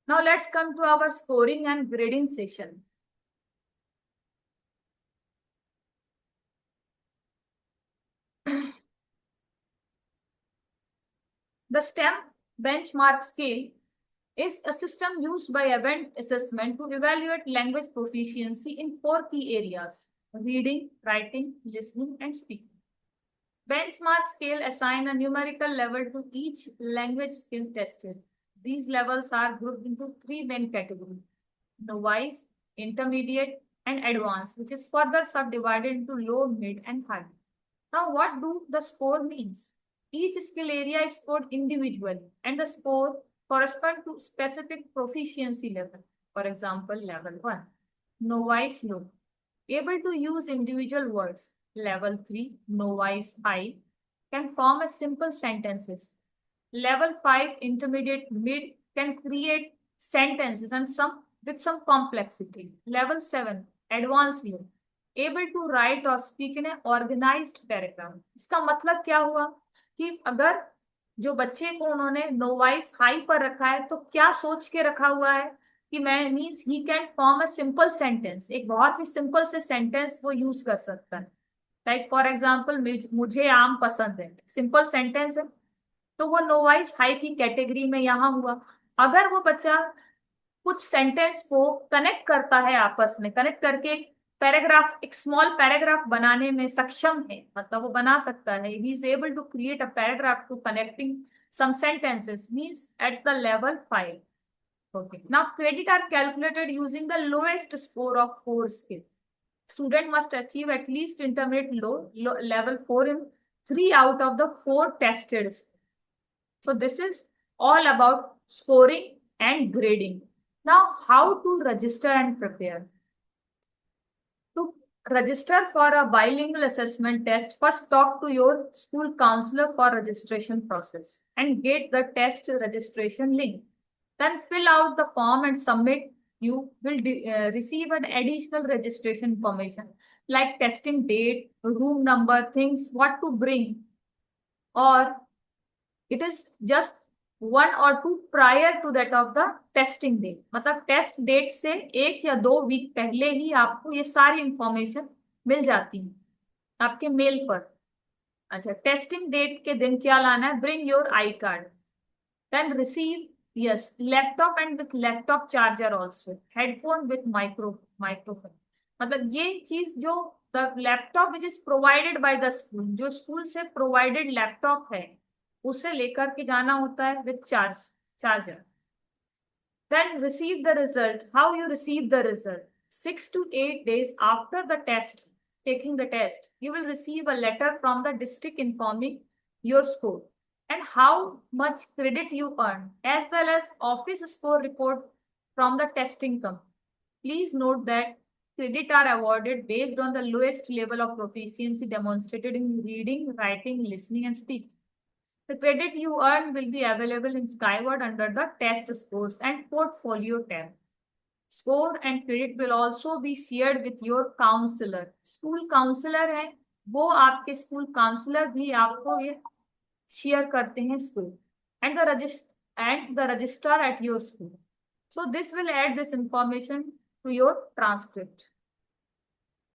Now let's come to our scoring and grading session. The STEM benchmark scale is a system used by event assessment to evaluate language proficiency in 4 key areas: reading, writing, listening, and speaking. Benchmark scale assign a numerical level to each language skill tested. These levels are grouped into 3 main categories: novice, intermediate, and advanced, which is further subdivided into low, mid, and high. Now, what do the score means? Each skill area is scored individually, and the score corresponds to specific proficiency level. For example, level 1, novice low, able to use individual words. Level 3, novice high, can form a simple sentences. Level 5, intermediate mid, can create sentences and some with some complexity. Level 7, advanced low, able to write or speak in an organized paragraph. इसका मतलब क्या हुआ कि अगर जो बच्चे को उन्होंने नोवाइस हाई पर रखा है तो क्या सोच के रखा हुआ है कि मैं means he can form a simple sentence, एक बहुत ही सिंपल से सेंटेंस वो यूज कर सकता है. लाइक फॉर एग्जाम्पल, मुझे आम पसंद है, सिंपल सेंटेंस है, तो वो नोवाइस हाई की कैटेगरी में यहाँ हुआ. अगर वो बच्चा कुछ सेंटेंस को कनेक्ट करता है, आपस में कनेक्ट करके एक पैराग्राफ, एक स्मॉल पैराग्राफ बनाने में सक्षम है, मतलब वो बना सकता है, he is able to create a paragraph to connecting some sentences, means at the level 5. Okay, now credit are calculated using the lowest score of 4 skill. Student must achieve at least intermediate level 4 in 3 out of the 4 tested. So this is all about scoring and grading. Now, how to register and prepare? To register for a bilingual assessment test, first talk to your school counselor for registration process and get the test registration link. Then fill out the form and submit. You will receive an additional registration information like testing date, room number, things, what to bring, or it is just 1 or 2 prior to that of the testing date. मतलब test date से 1 या 2 week पहले ही आपको ये सारी information मिल जाती है आपके मेल पर. अच्छा, टेस्टिंग डेट के दिन क्या लाना है? Bring your I card. Then receive, yes, laptop and with laptop charger also, headphone with microphone. मतलब ये चीज जो the laptop which is provided by the school, जो स्कूल से प्रोवाइडेड लैपटॉप है उसे लेकर के जाना होता है with charger. Then receive the result. How you receive the result? 6 to 8 days after the test, taking the test, you will receive a letter from the district informing your score and how much credit you earned, as well as office score report from the testing company. Please note that credit are awarded based on the lowest level of proficiency demonstrated in reading, writing, listening, and speaking. The credit you earn will be available in Skyward under the test scores and portfolio tab. Score and credit will also be shared with your counselor. School counselor है, वो आपके school counselor भी आपको ये share करते हैं school and the registrar at your school. So this will add this information to your transcript.